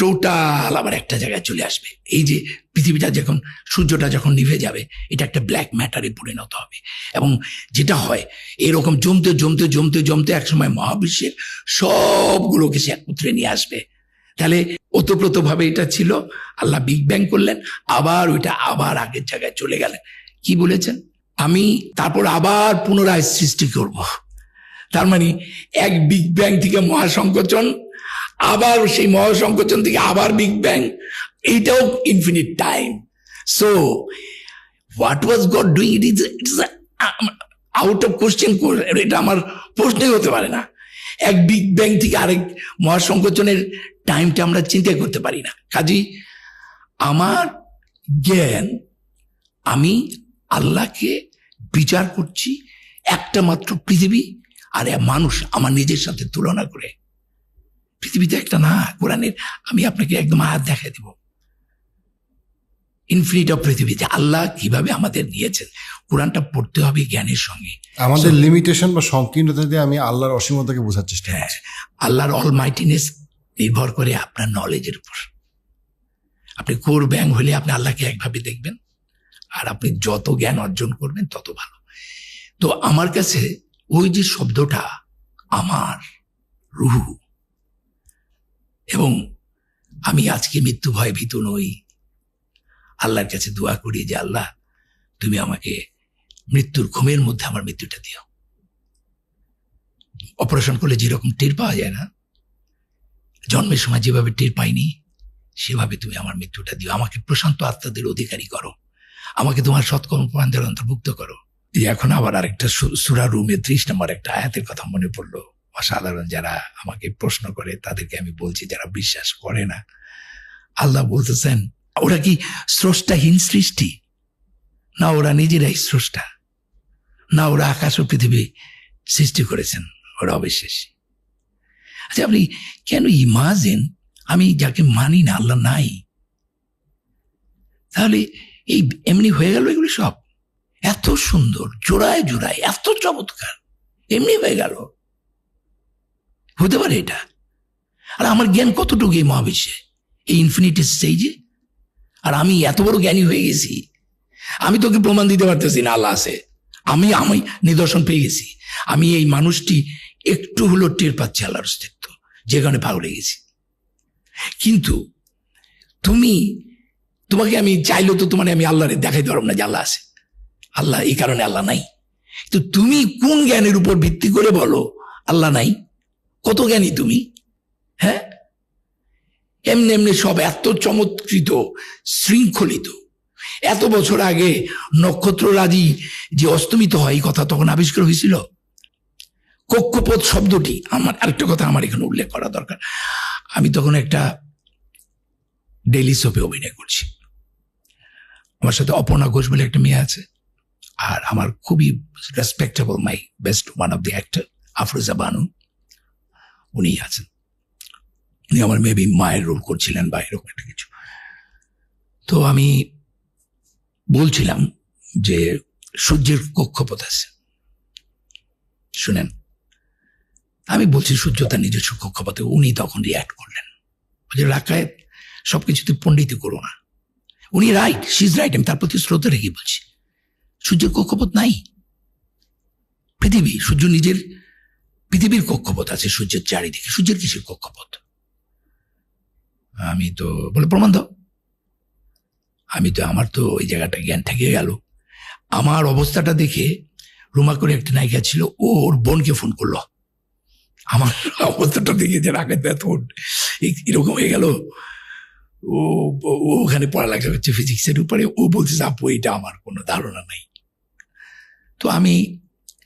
total আবার একটা জায়গায় চলে আসবে। এই যে পৃথিবীটা যখন, সূর্যটা যখন নিভে যাবে, এটা একটা ব্ল্যাক ম্যাটারে পরিণত হবে। এবং যেটা হয়, এরকম জমতে জমতে জমতে জমতে একসময় মহাবিশ্বের সবগুলোকে সে একত্রে নিয়ে আসবে। তাহলে ওতপ্রোতভাবে এটা ছিল, আল্লাহ বিগ ব্যাং করলেন, আবার ওইটা আবার আগের জায়গায় চলে গেলেন। কি বলেছেন? আমি তারপর আবার পুনরায় সৃষ্টি করব। তার মানে এক বিগ ব্যাং থেকে মহাসংকোচন, আবার সেই মহাসংকোচন থেকে আবার বিগ ব্যাং, এইটাও infinite time. So what was God doing, it is out of question. এটা আমার প্রশ্নই হতে পারে না। এক বিগ ব্যাং থেকে আরেক মহাসংকোচনের টাইমটা আমরা চিন্তা করতে পারি না। কাজেই আমার জ্ঞান, আমি আল্লাহকে বিচার করছি একটা মাত্র পৃথিবী আর মানুষ আমার নিজের সাথে তুলনা করে। পৃথিবীতে একটা না, কোরআনের আমি আপনাকে একদম আয়াত দেখাই দিব। ইনফিনিট অফ পৃথিবীতে আল্লাহ কিভাবে আমাদের নিয়েছেন। কোরআনটা পড়তে হবে জ্ঞানের সঙ্গে। আমাদের লিমিটেশন বা সংকীর্ণতা দিয়ে আমি আল্লাহর অসীমতাকে বোঝার চেষ্টা করছি। আল্লাহর অলমাইটিনেস নির্ভর করে আপনার নলেজের উপর। আপনি কোর ব্যাং হলে আপনি আল্লাহকে একভাবে দেখবেন, আর আপনি যত জ্ঞান অর্জন করবেন তত ভালো। তো আমার কাছে ওই যে শব্দটা, আমার রুহ, এবং আমি আজকে মৃত্যু ভয়ে ভীত নই। আল্লাহর কাছে দোয়া করি যে আল্লাহ, তুমি আমাকে মৃত্যুর ঘুমের মধ্যে আমার মৃত্যুটা দিও। অপারেশন করলে যেরকম টের পাওয়া যায় না, জন্মের সময় যেভাবে টের পাইনি, সেভাবে তুমি আমার মৃত্যুটা দিও, আমাকে প্রশান্ত আত্মাদের অধিকারী করো, আমাকে তোমার সৎকর্ম পরায়ণদের অন্তর্ভুক্ত করো। এখন আবার আরেকটা সূরা রুমে 30 নম্বর একটা আয়াতের কথা মনে পড়লো। অসাধারণ। যারা আমাকে প্রশ্ন করে তাদেরকে আমি বলছি, যারা বিশ্বাস করে না, আল্লাহ বলতেছেন ওরা কি স্রষ্টাহীন সৃষ্টি? না ওরা নিজেরাই স্রষ্টা? না ওরা আকাশ ও পৃথিবী সৃষ্টি করেছেন? ওরা অবিশ্বাসী। আচ্ছা, আপনি কেন ইমাজিন আমি যাকে মানি না, আল্লাহ নাই, তাহলে এই এমনি হয়ে গেল এগুলি সব? এত সুন্দর, জোড়ায় জোড়ায়, এত চমৎকার, এমনি হয়ে গেল? হতে পারে এটা? আর আমার জ্ঞান কতটুকু এই মহাবিশ্বে, এই ইনফিনিটি স্টেজে? আর আমি এত বড় জ্ঞানী হয়ে গেছি, আমি তোকে প্রমাণ দিতে পারতেছি না আল্লাহ আছে। আমি নিদর্শন পেয়ে গেছি। আমি এই মানুষটি একটু হলো টের পাচ্ছি আল্লাহর অস্তিত্ব, যে কারণে পাগল হয়ে গেছি। কিন্তু তোমাকে আমি চাইলেও তো তোমার আমি আল্লাহরে দেখাইতে পারবো না যে আল্লাহ আছে। আল্লাহ এই কারণে আল্লাহ নাই। তো তুমি কোন জ্ঞানের উপর ভিত্তি করে বলো আল্লাহ নাই? কত জ্ঞানী তুমি? হ্যাঁ, এমনি এমনি সব এত চমৎকৃত, শৃঙ্খলিত। এত বছর আগে নক্ষত্ররাজি যে অস্তমিত হয়, এই কথা তখন আবিষ্কার হয়েছিল। কক্ষপথ শব্দটি, আমার আরেকটা কথা আমার এখানে উল্লেখ করা দরকার। আমি তখন একটা ডেইলি সোপে অভিনয় করছি। আমার সাথে অপর্ণা ঘোষ বলে একটা মেয়ে আছে, আর আমার খুবই respectable, my best one of the actor Afroza Banu, উনি আছেন। উনি আমার মেবি মায়ের রোল করছিলেন বা এরকম একটা কিছু। তো আমি বলছিলাম যে সূর্যের কক্ষপথ আছে, শুনেন। আমি বলছি সূর্য তার নিজস্ব কক্ষপথে। উনি তখন রিয়াক্ট করলেন, যে রাখায় সবকিছুতে পণ্ডিতি করো না। উনি রাইট, শি ইজ রাইট, আমি তার প্রতি শ্রদ্ধা রেখে বলছি সূর্যের কক্ষপথ নাই। সূর্য নিজের পৃথিবীর কক্ষপথ আছে সূর্যের চারিদিকে। সূর্যের কিসের কক্ষপথ? আমি তো বলে প্রমাণ দাও। আমার তো ওই জায়গাটা জ্ঞান থেকে গেল। আমার অবস্থাটা দেখে রুমা করে একটা নায়িকা ছিল, ওর বোনকে ফোন করলো। আমার অবস্থাটা দেখে যে রাখায় ফোন এরকম হয়ে গেল। ও ওখানে পড়ালেখা করছে ফিজিক্সের উপরে। ও বলছে আপু এটা আমার কোনো ধারণা নাই। তো আমি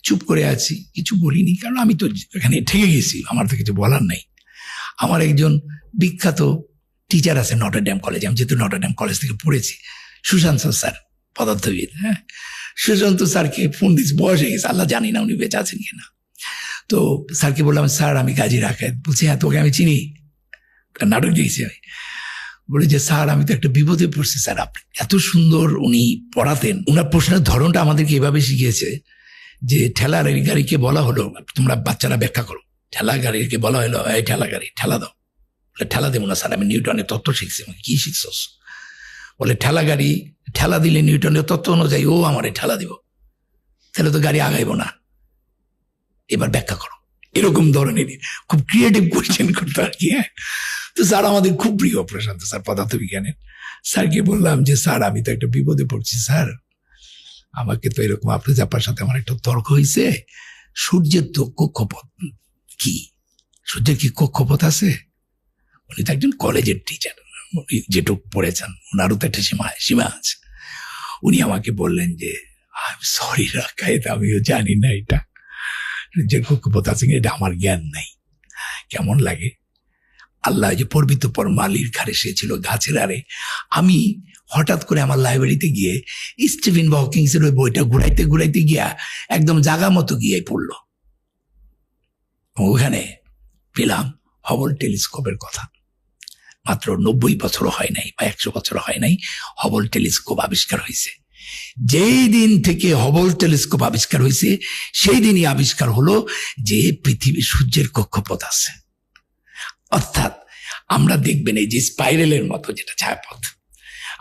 চুপ করে আছি, কিছু বলিনি, কারণ আমি তো এখানে ঠেকে গেছি, আমার তো কিছু বলার নাই। আমার একজন বিখ্যাত টিচার আছে নটরডেম কলেজে, আমি যেহেতু নটরডেম কলেজ থেকে পড়েছি, সুশান্ত স্যার, পদার্থবিদ। হ্যাঁ, সুশান্ত স্যারকে ফোন দিয়েছি, বয়স হয়ে গেছে, আল্লাহ জানি না উনি বেঁচে আছেন কিনা। তো স্যারকে বললাম, স্যার আমি কাজী রাখায়। বলছি হ্যাঁ, তোকে আমি চিনি, নাটক দেখছি আমি। বলে যে স্যার আমি তো একটা বিপদে পড়ছি স্যার। আপনি এত সুন্দর উনি পড়াতেন, ওনার প্রশ্নের ধরনটা আমাদেরকে এভাবে শিখিয়েছে যে ঠেলা গাড়িকে বলা হলো, তোমরা বাচ্চারা ব্যাখ্যা করো, ঠেলা গাড়িকে বলা হলো এই ঠেলা গাড়ি ঠেলা দাও। ঠেলা দেবো না স্যার, আমি নিউটনের তত্ত্ব শিখছি। কি শিখছস? বলে ঠেলা গাড়ি ঠেলা দিলে নিউটনের তত্ত্ব অনুযায়ী ও আমারে ঠেলা দিব, তাহলে তো গাড়ি আগাইব না, এবার ব্যাখ্যা করো। এরকম ধরনের খুব ক্রিয়েটিভ কোয়েশ্চেন করতো আর কি। হ্যাঁ, তো স্যার আমাদের খুব প্রিয় প্রশান্ত স্যার, পদার্থবিজ্ঞানের। স্যারকে বললাম যে স্যার আমি তো একটা বিপদে পড়ছি স্যার, আমাকে তো এরকম আপনার জাপার সাথে আমার একটা তর্ক হয়েছে, সূর্যের তো কক্ষপথ কি, সূর্যের কি কক্ষপথ আছে? উনি তো একজন কলেজের টিচার, উনি যেটুকু পড়েছেন ওনারও তো একটা সীমা আছে। উনি আমাকে বললেন যে সরি রাখায়, আমিও জানি না এটা যে কক্ষপথ আছে, এটা আমার জ্ঞান নাই। কেমন লাগে? আল্লাহ যে পর্বিত পর মালির ঘাড়ে সে ছিল গাছের আরে। আমি হঠাৎ করে আমার লাইব্রেরিতে গিয়ে স্টিফেন হকিংসের ওই বইটা ঘুরাইতে ঘুরাইতে গিয়া একদম জাগা মতো গিয়ে পড়লো। ওখানে পেলাম হবল টেলিস্কোপের কথা। মাত্র 90 বছরও হয় নাই বা 100 বছর হয় নাই, হবল টেলিস্কোপ আবিষ্কার হয়েছে। যেই দিন থেকে হবল টেলিস্কোপ আবিষ্কার হয়েছে সেই দিনই আবিষ্কার হলো যে পৃথিবী সূর্যের কক্ষপথ আছে। অর্থাৎ আমরা দেখবেন এই যে স্পাইরালের মতো যেটা ছায়াপথ,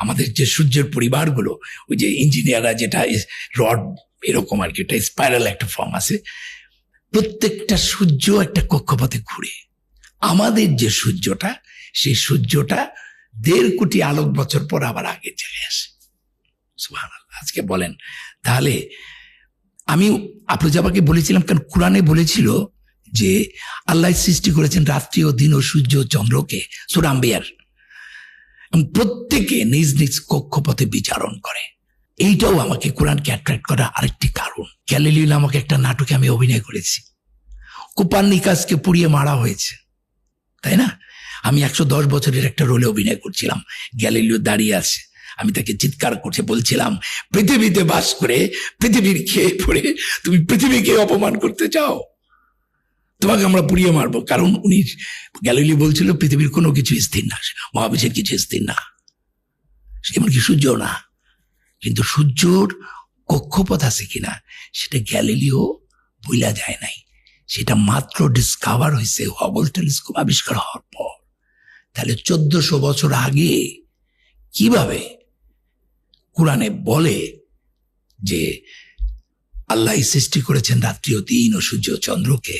আমাদের যে সূর্যের পরিবারগুলো, ওই যে ইঞ্জিনিয়াররা যেটা রড এরকম আর কি, একটা স্পাইরাল একটা ফর্ম আছে। প্রত্যেকটা সূর্য একটা কক্ষপথে ঘুরে। আমাদের যে সূর্যটা, সেই সূর্যটা 1.5 কোটি আলোক বছর পর আবার আগের জায়গায় আসে। সুবহানাল্লাহ। আজকে বলেন তাহলে, আমি আফরোজাবাকে বলেছিলাম কারণ কোরআনে বলেছিল যে আল্লাহ সৃষ্টি করেছেন রাত্রি ও দিন ও সূর্য ও চন্দ্রকে, সূরা আম্বিয়ার। এবং প্রত্যেকে নিজ নিজ কক্ষপথে বিচারণ করে। এইটাও আমাকে কোরআনকে অ্যাট্রাক্ট করার আরেকটি কারণ। গ্যালিলিও নামক একটা নাটকে আমি অভিনয় করেছি, কোপার্নিকাসকে পুড়িয়ে মারা হয়েছে, তাই না? আমি 110 বছরের একটা রোলে অভিনয় করছিলাম, গ্যালিলিও দাঁড়িয়ে আছে, আমি তাকে চিৎকার করতে বলছিলাম, পৃথিবীতে বাস করে পৃথিবীর খেয়ে পড়ে তুমি পৃথিবীকে অপমান করতে চাও, তোমাকে আমরা পুড়িয়ে মারবো। কারণ উনি গ্যালিলিও বলছিল পৃথিবীর কোনো কিছু স্থির না, মহাবিশ্বের কিছু স্থির না, এমনকি সূর্য না। কিন্তু সূর্যর কক্ষপথ আছে কিনা সেটা গ্যালিলিও বইলা যায় নাই, সেটা মাত্র ডিসকভার হয়েছে হাবল টেলিস্কোপ আবিষ্কার হওয়ার পর। তাহলে 1400 বছর আগে কিভাবে কোরআনে বলে যে আল্লাহ সৃষ্টি করেছেন রাত্রি ও দিন ও সূর্য চন্দ্রকে,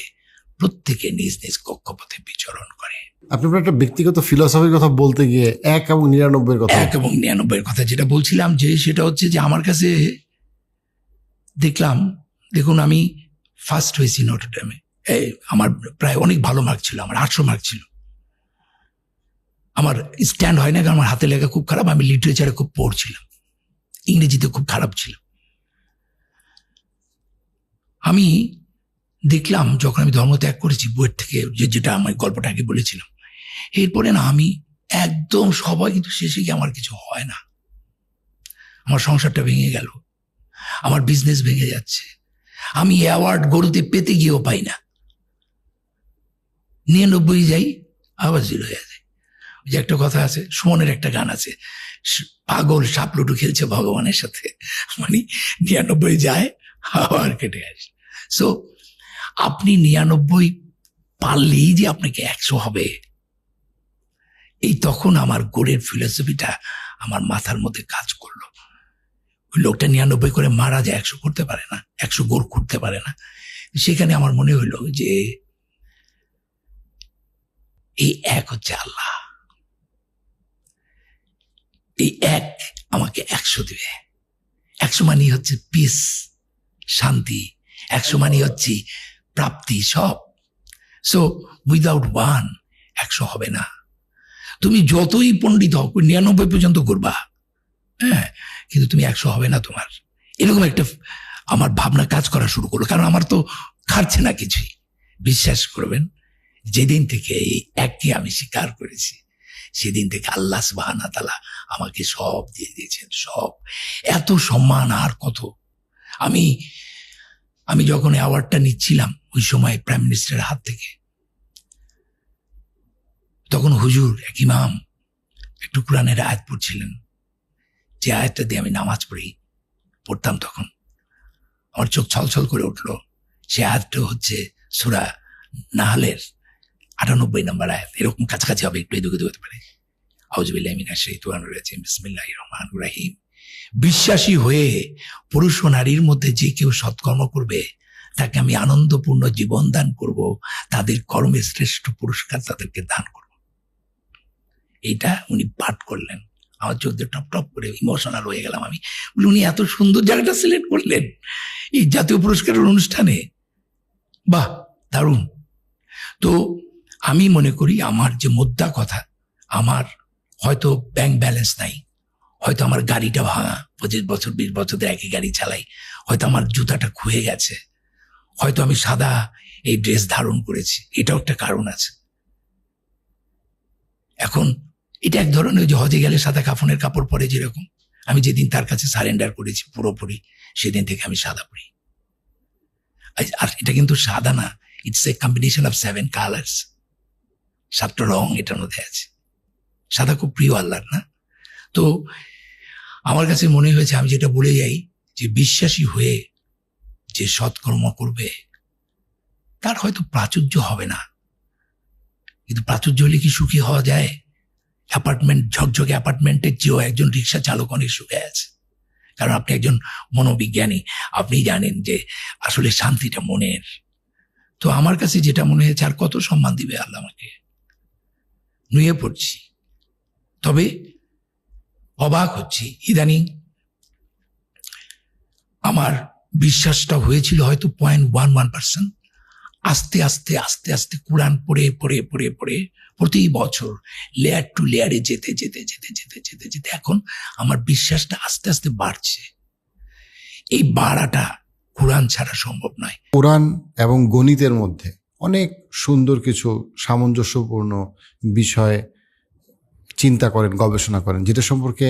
প্রত্যেকে নিজ নিজ কক্ষপথে বিচরণ করে। আপনি একটা ব্যক্তিগত ফিলসফির কথা বলতে গিয়ে 1 এবং 99 কথা 1 এবং 99 কথা যেটা বলছিলাম, যে সেটা হচ্ছে যে আমার কাছে দেখুন আমি ফার্স্ট হয়েছি নটরডেমে, আমার প্রায় অনেক ভালো মার্ক ছিল, আমার 800 মার্ক ছিল। আমার স্ট্যান্ড হয় না, কারণ আমার হাতে লেখা খুব খারাপ, আমি লিটারেচারে খুব পড়ছিলাম, ইংরেজিতে খুব খারাপ ছিল। আমি দেখলাম যখন আমি ধর্মত্যাগ করেছি বইয়ের থেকে, যেটা আমার গল্পটা আগে বলেছিলাম, এরপরে না আমি একদম সবাই, কিন্তু শেষে গিয়ে আমার কিছু হয় না, আমার সংসারটা ভেঙে গেল, আমার বিজনেস ভেঙে যাচ্ছে, আমি অ্যাওয়ার্ড গরুতে পেতে গিয়েও পাই না, 99 যাই আবার 0 হয়ে যায়। ওই যে একটা কথা আছে, সুমনের একটা গান আছে, পাগল সাপ লুডু খেলছে ভগবানের সাথে, মানে 99 যায় আবার কেটে আসে। সো আপনি 99 পারলেই যে আপনাকে 100 হবে, এই তখন আমার গোড়ের ফিলোসফিটা আমার মাথার মধ্যে কাজ করলো। ওই লোকটা 99 করে মারা যায়, 100 করতে পারে না, 100 গোড় করতে পারে না। সেখানে আমার মনে হইলো যে এই 1 হচ্ছে আল্লাহ, এই 1 আমাকে 100 দিবে। 100 মানে হচ্ছে পিস, শান্তি, 100 মানে হচ্ছে প্রাপ্তি, সব। সো উইদাউট 1 100 হবে না। তুমি যতই পণ্ডিত হও, 99 পর্যন্ত করবা, হ্যাঁ, কিন্তু তুমি 100 হবে না তোমার। এরকম একটা আমার ভাবনা কাজ করা শুরু করলো, কারণ আমার তো খাচ্ছে না কিছুই। বিশ্বাস করবেন, যেদিন থেকে এই 1কে আমি স্বীকার করেছি, সেদিন থেকে আল্লাহ সুবহানাহু ওয়া তাআলা আমাকে সব দিয়ে দিয়েছেন, সব। এত সম্মান আর কত। আমি যখন অ্যাওয়ার্ডটা নিচ্ছিলাম ওই সময় প্রাইম মিনিস্টারের হাত থেকে, তখন হুজুর এক ইমাম একটু কোরআনের আয়াত পড়ছিলেন, যে আয়াতটা দিয়ে আমি নামাজ পড়তাম, তখন আমার চোখ ছলছল করে উঠলো। সে আয়াতটা হচ্ছে সূরা নাহলের 98 নম্বর আয়াত, এরকম কাছাকাছি হবে, একটু এদিকে হতে পারে। আউযুবিল্লাহি মিনাশ শাইতানির রাজিম, বিসমিল্লাহির রহমানির রহিম। বিশ্বাসী হয়ে পুরুষ ও নারীর মধ্যে যে কেউ সৎকর্ম করবে, তাকে আমি আনন্দপূর্ণ জীবন দান করব, তাদের কর্মের শ্রেষ্ঠ পুরস্কার তাদেরকে দান করব। এইটা উনি পাঠ করলেন, আমার চোখ দিয়ে টপ টপ করে ইমোশনাল হয়ে গেলাম আমি। উনি এত সুন্দর জায়গাটা সিলেক্ট করলেন এই জাতীয় পুরস্কারের অনুষ্ঠানে, বাহ, দারুণ। তো আমি মনে করি আমার যে মোদ্দা কথা, আমার হয়তো ব্যাংক ব্যালেন্স নাই, হয়তো আমার গাড়িটা ভাঙা, 25 বছর 20 বছর ধরে একই গাড়ি চালাই, হয়তো আমার জুতাটা খুয়ে গেছে, হয়তো আমি সাদা এই ড্রেস ধারণ করেছি, এটাও একটা কারণ আছে। এখন এটা এক ধরনের, যে হজে গেলে সাদা কাফনের কাপড় পরে যেরকম, আমি যেদিন তার কাছে সারেন্ডার করেছি পুরোপুরি, সেদিন থেকে আমি সাদা পরি। আর এটা কিন্তু সাদা না, it's a combination of 7 colours, 7টা রং এটার মধ্যে আছে। সাদা খুব প্রিয় আল্লাহর, না? তো আমার কাছে মনে হয়েছে, আমি যেটা বলে যাই, যে বিশ্বাসী হয়ে যে সৎকর্ম করবে, তার হয়তো প্রাচুর্য হবে না, কিন্তু প্রাচুর্য হলে কি সুখী হওয়া যায়? অ্যাপার্টমেন্ট, ঝকঝকে অ্যাপার্টমেন্টের চেয়েও একজন রিক্সা চালক অনেক সুখে আছে, কারণ আপনি একজন মনোবিজ্ঞানী, আপনি জানেন যে আসলে শান্তিটা মনের। তো আমার কাছে যেটা মনে হয়েছে, আর কত সম্মান দিবে আল্লাহ আমাকে, নুয়ে পড়ছি। তবে অবাক হচ্ছি, ইদানিং আমার বিশ্বাসটা হয়েছিল হয়তো 0.11%, আস্তে আস্তে আস্তে আস্তে কোরআন পড়ে পড়ে পড়ে পড়ে প্রতি বছর লেয়ার টু লেয়ারে যেতে যেতে যেতে যেতে যেতে যেতে এখন আমার বিশ্বাসটা আস্তে আস্তে বাড়ছে। এই বাড়াটা কোরআন ছাড়া সম্ভব নয়। কোরআন এবং গণিতের মধ্যে অনেক সুন্দর কিছু সামঞ্জস্যপূর্ণ বিষয় চিন্তা করেন, গবেষণা করেন, যেটা সম্পর্কে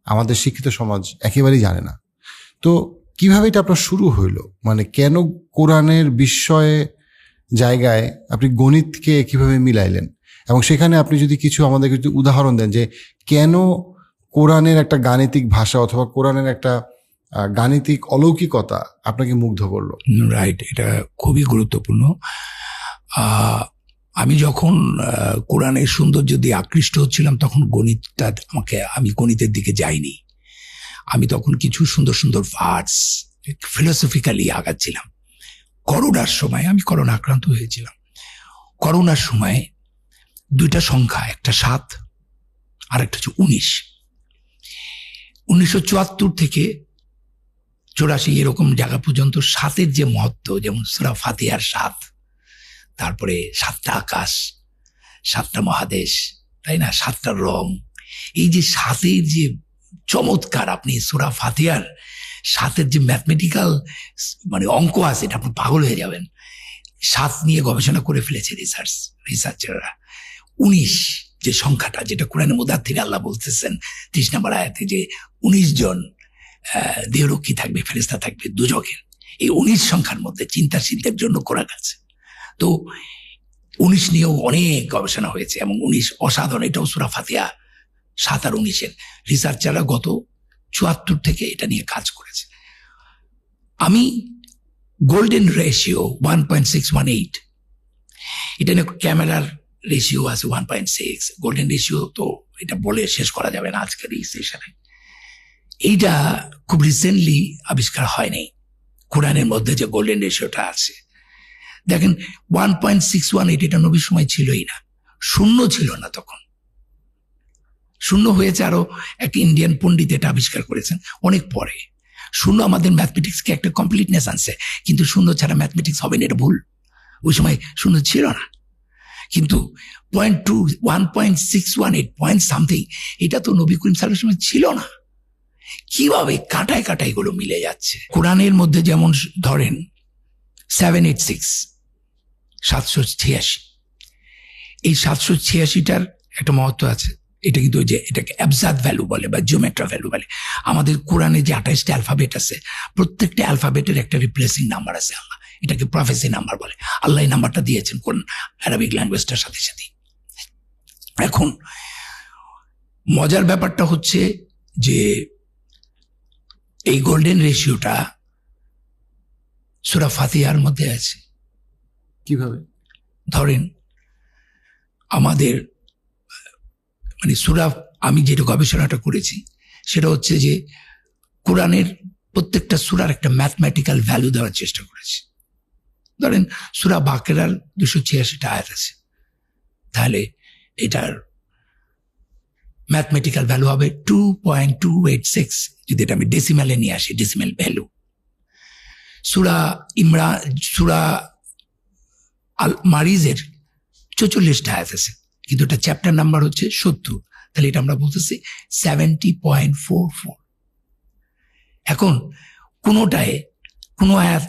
আমাদের শিক্ষিত সমাজ একেবারেই জানে না। তো কিভাবে এটা আপনার শুরু হইলো? মানে কেন কোরআনের বিস্ময়ে জায়গায় আপনি গণিতকে কিভাবে মিলাইলেন, এবং সেখানে আপনি যদি কিছু আমাদেরকে যদি উদাহরণ দেন যে কেন কোরআনের একটা গাণিতিক ভাষা অথবা কোরআনের একটা গাণিতিক অলৌকিকতা আপনাকে মুগ্ধ করলো। রাইট, এটা খুবই গুরুত্বপূর্ণ। আমি যখন কোরআনের সৌন্দর্য দিয়ে আকৃষ্ট হচ্ছিলাম তখন গণিতটা আমি গণিতের দিকে যাইনি। আমি তখন কিছু সুন্দর সুন্দর ভার্স ফিলোসফিক্যালি আগাচ্ছিলাম। করোনার সময়, আমি করোনা আক্রান্ত হয়েছিলাম, করোনার সময় দুইটা সংখ্যা, একটা 7 আর একটা হচ্ছে 19। 1974 থেকে 84 এরকম জায়গা পর্যন্ত 7-এর যে মহত্ব, যেমন সূরা ফাতিহার 7, তারপরে 7টা আকাশ, 7টা মহাদেশ, তাই না, 7টা রং, এই যে 7-এর যে চমৎকার, আপনি সূরা ফাতিহার 7-এর যে ম্যাথমেটিক্যাল মানে অঙ্ক আছে, এটা আপনি পাগল হয়ে যাবেন। 7 নিয়ে গবেষণা করে ফেলেছে রিসার্চাররা। 19 যে সংখ্যাটা, যেটা কোরআনের মুদাথিরে আল্লাহ বলতেছেন 30 নম্বর আয়াতে যে 19 জন দেহরক্ষী থাকবে, ফেরেশতা থাকবে দুজকের, এই 19 সংখ্যার মধ্যে চিন্তাশীলদের জন্য কোরআন আছে। তো 19 নিয়েও অনেক গবেষণা হয়েছে এবং 19 অসাধারণ। এটাও সূরা ফাতিহা 7 আর 19-এর রিসার্চাররা গত 74 থেকে এটা নিয়ে কাজ করেছে। আমি গোল্ডেন রেশিও 1.618, এটা নিয়ে ক্যামেরার রেশিও আছে 1.6, গোল্ডেন রেশিও তো এটা বলে শেষ করা যাবে না আজকের এই সেশনে। এইটা খুব রিসেন্টলি আবিষ্কার হয়নি কোরআনের মধ্যে যে গোল্ডেন রেশিওটা আছে। দেখেন 1.618, এটা নবীর সময় ছিলই না, শূন্য ছিল না তখন, শূন্য হয়েছে আরো এক ইন্ডিয়ান পণ্ডিত এটা আবিষ্কার করেছেন অনেক পরে। শূন্য আমাদের ম্যাথমেটিক্সকে একটা কমপ্লিটনেস আনছে, কিন্তু শূন্য ছাড়া ম্যাথমেটিক্স হবে না, এটা ভুল। ওই সময় শূন্য ছিল না, কিন্তু 1.618 পয়েন্ট সামথিং, এটা তো নবী করিম সাল্লাল্লাহু আলাইহি ওয়াসাল্লামের ছিল না। কিভাবে কাটায় কাটায় এগুলো মিলে যাচ্ছে। কোরআনের মধ্যে যেমন ধরেন 786, 786, এই 786টার একটা মহত্ব আছে। এটা কিন্তু যে এটাকে অ্যাবজাদ ভ্যালু বলে বা জিওমেট্রা ভ্যালু বলে। আমাদের কোরআনে যে 28টা অ্যালফাবেট আছে, প্রত্যেকটা অ্যালফাবেটের একটা রিপ্লেসিং নাম্বার আছে। আল্লাহ এটাকে প্রফেসি নাম্বার বলে। আল্লাহ এই নাম্বারটা দিয়েছেন কোন আরবিক ল্যাঙ্গুয়েজটার সাথে সাথে। এখন মজার ব্যাপারটা হচ্ছে যে এই গোল্ডেন রেশিওটা সূরা ফাতিহার মধ্যে আছে। কিভাবে? ধরেন আমাদের মানে সূরা, আমি যেটা গবেষণাটা করেছি সেটা হচ্ছে যে কোরআনের প্রত্যেকটা সূরার একটা ম্যাথমেটিক্যাল ভ্যালু দেওয়ার চেষ্টা করেছি। ধরেন সূরা বাকেরার 286টা আয়াত আছে, তাহলে এটার ম্যাথমেটিক্যাল ভ্যালু হবে 2.286, যদি এটা আমি ডেসিমেলে নিয়ে আসি, ডেসিমেল ভ্যালু। সূরা সূরা আল মারিজের 44টা আয়াত আছে, কিন্তু এটা চ্যাপ্টার নাম্বার হচ্ছে 70, তাহলে এটা আমরা বলতেছি 70.44। এখন কোনোটায় কোনো আয়াত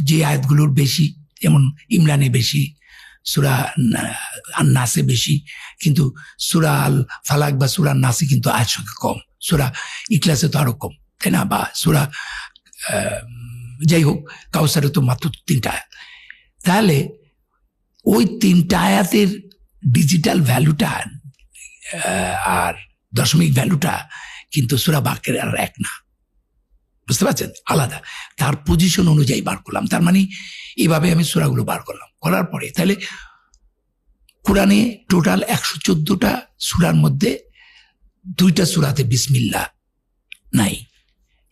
যে আয়াতগুলোর বেশি, যেমন ইমরানে বেশি, সূরা নাসে বেশি, কিন্তু সূরা আল ফালাক বা সূরা নাসে কিন্তু আয়াত সংখ্যা কম, সূরা ইখলাসে তো আরো কম, তাই না, বা সূরা যাই হোক কাউসারে তো মাত্র 3টা আয়াত। তাহলে ওই 3টা আয়াতের ডিজিটাল ভ্যালুটা আর দশমিক ভ্যালুটা কিন্তু সূরা বাকেরার এক না, বুঝতে পারছেন, আলাদা। তার পজিশন অনুযায়ী বার করলাম, তার মানে এইভাবে আমি সূরাগুলো বার করলাম। করার পরে তাহলে কোরআনে টোটাল 114টা সূরার মধ্যে 2টা সূরাতে বিসমিল্লাহ নাই।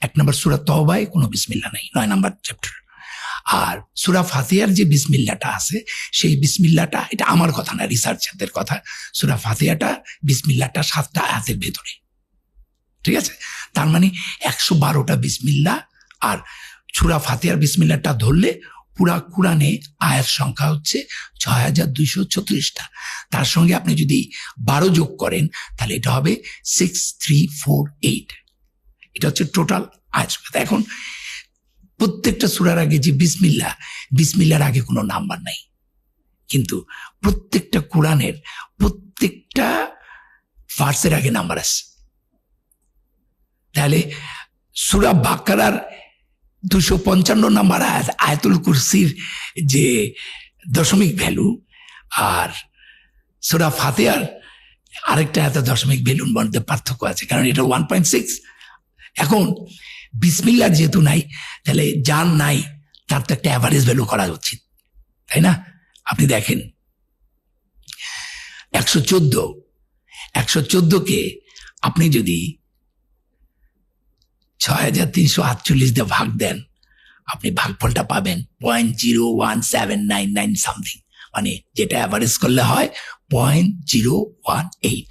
1 নম্বর সূরা তওবায় কোনো বিসমিল্লাহ নাই, 9 নম্বর চ্যাপ্টার। আর সূরা ফাতিহার যে বিসমিল্লাহটা আছে, সেই বিসমিল্লাহটা, এটা আমার কথা না, রিসার্চারদের কথা, সূরা ফাতিহাটা বিসমিল্লাহটা 7টা আয়াতের ভেতরে, ঠিক আছে। তার মানে 112টা বিসমিল্লাহ, আর সূরা ফাতিহার বিসমিল্লাহটা ধরলে পুরা কোরআনে আয়াত সংখ্যা হচ্ছে ৬,২৩৬টা। তার সঙ্গে আপনি যদি 12 যোগ করেন তাহলে এটা হবে 6348। এটা হচ্ছে টোটাল আয়াত সংখ্যা। এখন প্রত্যেকটা সূরার আগে যে বিসমিল্লার আগে কোনো নাম্বার নাই, কিন্তু প্রত্যেকটা কোরআনের প্রত্যেকটা ভার্সের আগে নাম্বার আছে। তাহলে সূরা বাকারার 255 নাম্বার আয়াত, আয়াতুল কুরসির যে দশমিক ভ্যালু, আর সূরা ফাতিহার আরেকটা আয়াত দশমিক ভ্যালুর মধ্যে পার্থক্য আছে, কারণ এটা 1.6। এখন বিসমিল্লাহ যেহেতু নাই, তাহলে যার নাই তার তো একটা অ্যাভারেজ ভ্যালু করা উচিত, তাই না? আপনি দেখেন 114কে আপনি যদি 6,348 দিয়ে ভাগ দেন, আপনি ভাগফলটা পাবেন 0.01799 সামথিং, মানে যেটা অ্যাভারেজ করলে হয় 0.018।